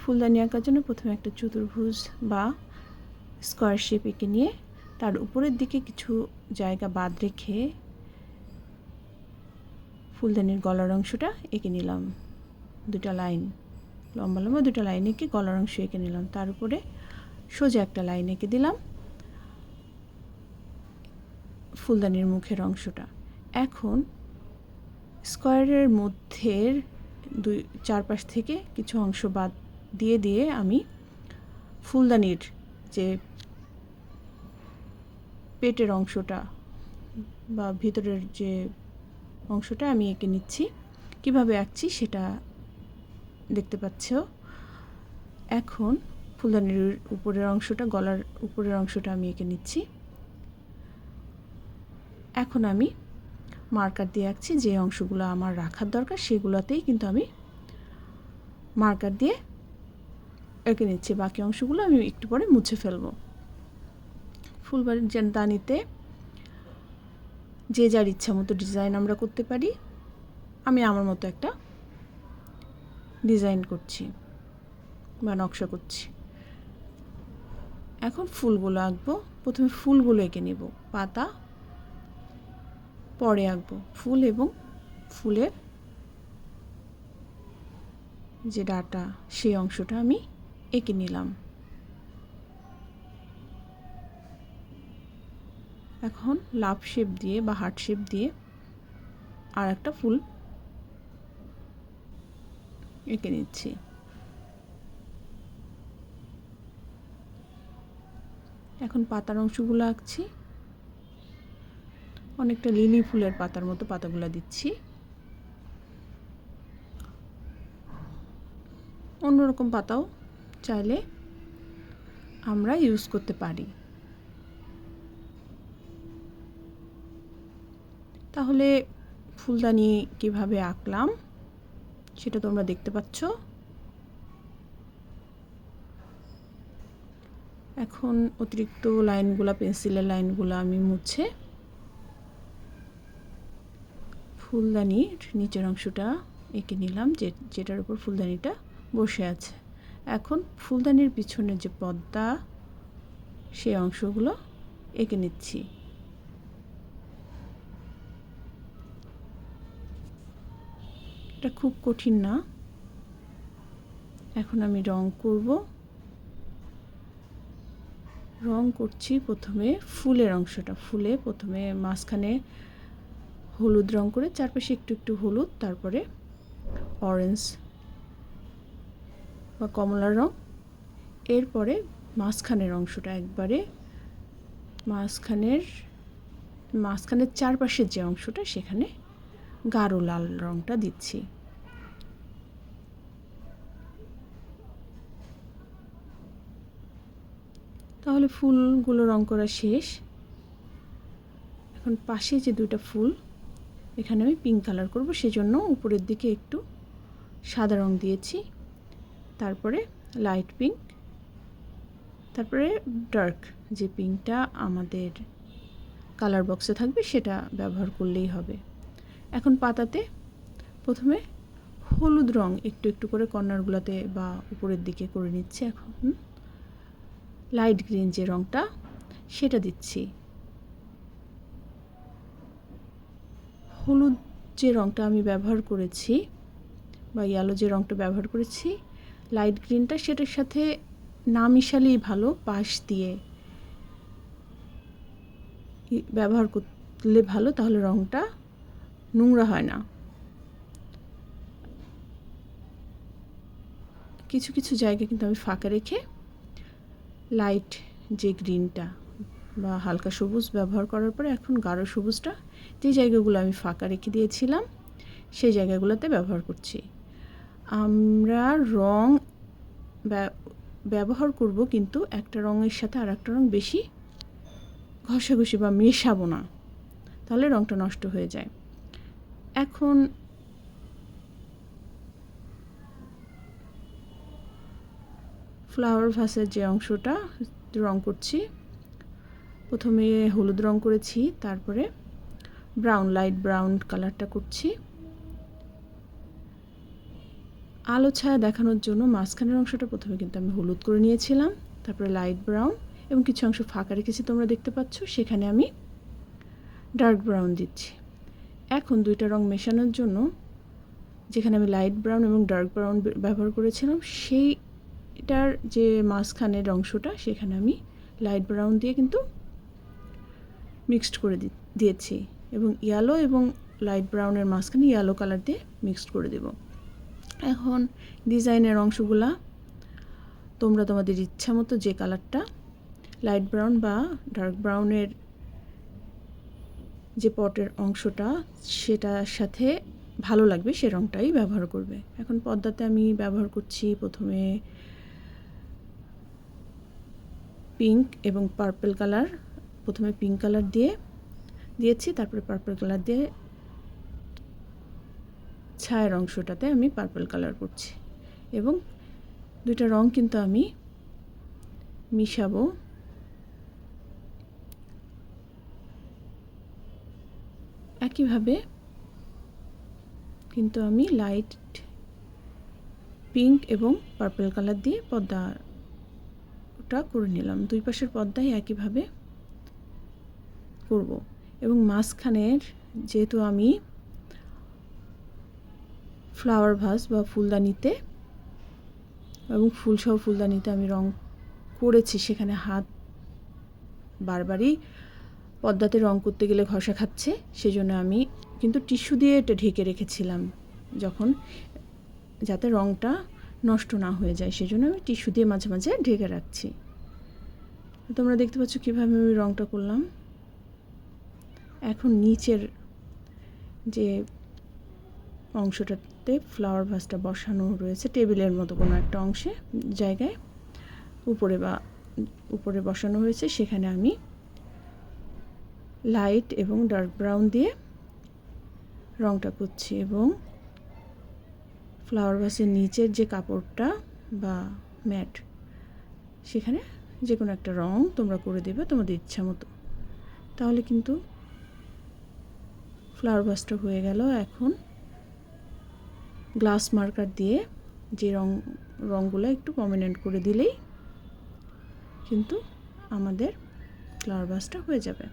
ফুলদানি আঁকার জন্য প্রথমে একটা চতুর্ভুজ বা স্কোয়ার শেপ এঁকে নিয়ে তার উপরের দিকে কিছু জায়গা বাদ রেখে ফুলদানির গলার অংশটা এঁকে নিলাম। দুটা লাইন, লম্বা লম্বা দুটা লাইন এঁকে গলার অংশ এঁকে নিলাম। তার উপরে সোজা একটা লাইন এঁকে দিলাম ফুলদানির মুখের অংশটা। এখন স্কোয়ারের মধ্যের চারপাশ থেকে কিছু অংশ বাদ দিয়ে দিয়ে আমি ফুলদানির যে পেটের অংশটা বা ভিতরের যে অংশটা আমি এঁকে নিচ্ছি। কিভাবে আঁকছি সেটা দেখতে পাচ্ছ। এখন ফুলদানির উপরের অংশটা, গলার উপরের অংশটা আমি এঁকে নিচ্ছি। এখন আমি মার্কার দিয়ে আঁকছি। যে অংশগুলো আমার রাখার দরকার সেগুলোতেই কিন্তু আমি মার্কার দিয়ে এঁকে নিচ্ছি। বাকি অংশগুলো আমি একটু পরে মুছে ফেলবো। ফুলদানিতে যে যার ইচ্ছা মতো ডিজাইন আমরা করতে পারি। আমি আমার মতো একটা ডিজাইন করছি বা নকশা করছি। এখন ফুলগুলো আঁকবো। প্রথমে ফুলগুলো এঁকে নেব, পাতা পরে আঁকবো। ফুল এবং ফুলের যে ডাটা সেই অংশটা আমি এঁকে নিলাম। এখন লাভ শেপ দিয়ে বা হার্ট শেপ দিয়ে আর একটা ফুল এঁকে নিচ্ছি। এখন পাতার অংশগুলো আঁকছি। অনেকটা লিলি ফুলের পাতার মতো পাতাগুলো দিচ্ছি। অন্যরকম পাতাও চাইলে আমরা ইউজ করতে পারি। তাহলে ফুলদানি কিভাবে আঁকলাম সেটা তোমরা দেখতে পাচ্ছ। এখন অতিরিক্ত লাইনগুলো, পেন্সিলের লাইনগুলো আমি মুছে ফুলদানির নিচের অংশটা এঁকে নিলাম, যেটার উপর ফুলদানিটা বসে আছে। এখন ফুলদানির পিছনের যে পর্দা সেই অংশগুলো এঁকে নিচ্ছি। এটা খুব কঠিন না। এখন আমি রং করব। রং করছি প্রথমে ফুলের অংশটা। ফুলে প্রথমে মাঝখানে হলুদ রং করে চারপাশে একটু একটু হলুদ, তারপরে অরেঞ্জ বা কমলা রং। এরপরে মাঝখানের অংশটা একবারে মাঝখানের চারপাশের যে অংশটা সেখানে গাঢ় লাল রংটা দিচ্ছি। তাহলে ফুলগুলো রং করা শেষ। এখন পাশে যে দুটো ফুল এখানে আমি পিঙ্ক কালার করব, সেজন্য উপরের দিকে একটু সাদা রং দিয়েছি, তারপরে লাইট পিঙ্ক, তারপরে ডার্ক যে পিঙ্কটা আমাদের কালার বক্সে থাকবে সেটা ব্যবহার করলেই হবে। এখন পাতাতে প্রথমে হলুদ রং একটু একটু করে কর্নারগুলোতে বা উপরের দিকে করে নিচ্ছি। এখন লাইট গ্রিন যে রংটা সেটা দিচ্ছি। হলুদ যে রংটা আমি ব্যবহার করেছি বা ইয়েলো যে রংটা ব্যবহার করেছি, লাইট গ্রিনটা সেটার সাথে না মিশালেই ভালো। পাশ দিয়ে ব্যবহার করলে ভালো, তাহলে রংটা নোংরা হয় না। কিছু কিছু জায়গায় কিন্তু আমি ফাঁকা রেখে লাইট যে গ্রিনটা বা হালকা সবুজ ব্যবহার করার পরে এখন গাঢ় সবুজটা যে জায়গাগুলো আমি ফাঁকা রেখে দিয়েছিলাম সেই জায়গাগুলোতে ব্যবহার করছি। আমরা রং ব্যবহার করব, কিন্তু একটা রঙের সাথে আর একটা রং বেশি ঘষাঘষি বা মেশাবো না, তাহলে রংটা নষ্ট হয়ে যায়। এখন ফ্লাওয়ার ভাসের যে অংশটা রং করছি, প্রথমে হলুদ রং করেছি, তারপরে লাইট ব্রাউন কালারটা করছি। আলো ছায়া দেখানোর জন্য মাঝখানের অংশটা প্রথমে কিন্তু আমি হলুদ করে নিয়েছিলাম, তারপরে লাইট ব্রাউন এবং কিছু অংশ ফাঁকা রেখেছি তোমরা দেখতে পাচ্ছ, সেখানে আমি ডার্ক ব্রাউন দিচ্ছি। এখন দুইটা রং মেশানোর জন্য যেখানে আমি লাইট ব্রাউন এবং ডার্ক ব্রাউন ব্যবহার করেছিলাম সেইটার যে মাঝখানের অংশটা সেখানে আমি লাইট ব্রাউন দিয়ে কিন্তু মিক্সড করে দিয়েছি এবং ইয়েলো এবং লাইট ব্রাউনের মাঝখানে ইয়েলো কালার দিয়ে মিক্সড করে দেব। এখন ডিজাইনের অংশগুলা তোমরা তোমাদের ইচ্ছা মতো যে কালারটা লাইট ব্রাউন বা ডার্ক ব্রাউনের যে পটের অংশটা সেটার সাথে ভালো লাগবে সে রঙটাই ব্যবহার করবে। এখন পর্দাতে আমি ব্যবহার করছি প্রথমে পিঙ্ক এবং পার্পল কালার। প্রথমে পিঙ্ক কালার দিয়েছি, তারপরে পার্পল কালার দিয়ে ছায়ের অংশটাতে আমি পার্পল কালার করছি এবং দুইটা রং কিন্তু আমি মিশাবো। একইভাবে কিন্তু আমি লাইট পিঙ্ক এবং পার্পল কালার দিয়ে পর্দাটা করে নিলাম। দুই পাশের পর্দায় একইভাবে করব এবং মাঝখানের যেহেতু আমি ফ্লাওয়ার ভাস বা ফুলদানিতে এবং ফুলসহ ফুলদানিতে আমি রং করেছি, সেখানে হাত বারবারই পর্দাতে রং করতে গেলে ঘষা খাচ্ছে, সেজন্য আমি কিন্তু টিস্যু দিয়ে এটা ঢেকে রেখেছিলাম যখন, যাতে রংটা নষ্ট না হয়ে যায়, সেজন্য আমি টিস্যু দিয়ে মাঝে মাঝে ঢেকে রাখছি। তোমরা দেখতে পাচ্ছ কীভাবে আমি রংটা করলাম। এখন নিচের যে অংশটাতে ফ্লাওয়ার ভাসটা বসানো রয়েছে টেবিলের মতো কোনো একটা অংশে জায়গায় উপরে বসানো হয়েছে, সেখানে আমি লাইট এবং ডার্ক ব্রাউন দিয়ে রংটা করছি এবং ফ্লাওয়ার ভাসের নিচের যে কাপড়টা বা ম্যাট সেখানে যে কোনো একটা রং তোমরা করে দেবে তোমাদের ইচ্ছা মতো, তাহলে কিন্তু ফ্লাওয়ার ভাসটা হয়ে গেল। এখন গ্লাস মার্কার দিয়ে যে রঙগুলো একটু প্রমিনেন্ট করে দিলেই কিন্তু আমাদের ফ্লাওয়ার ভাসটা হয়ে যাবে।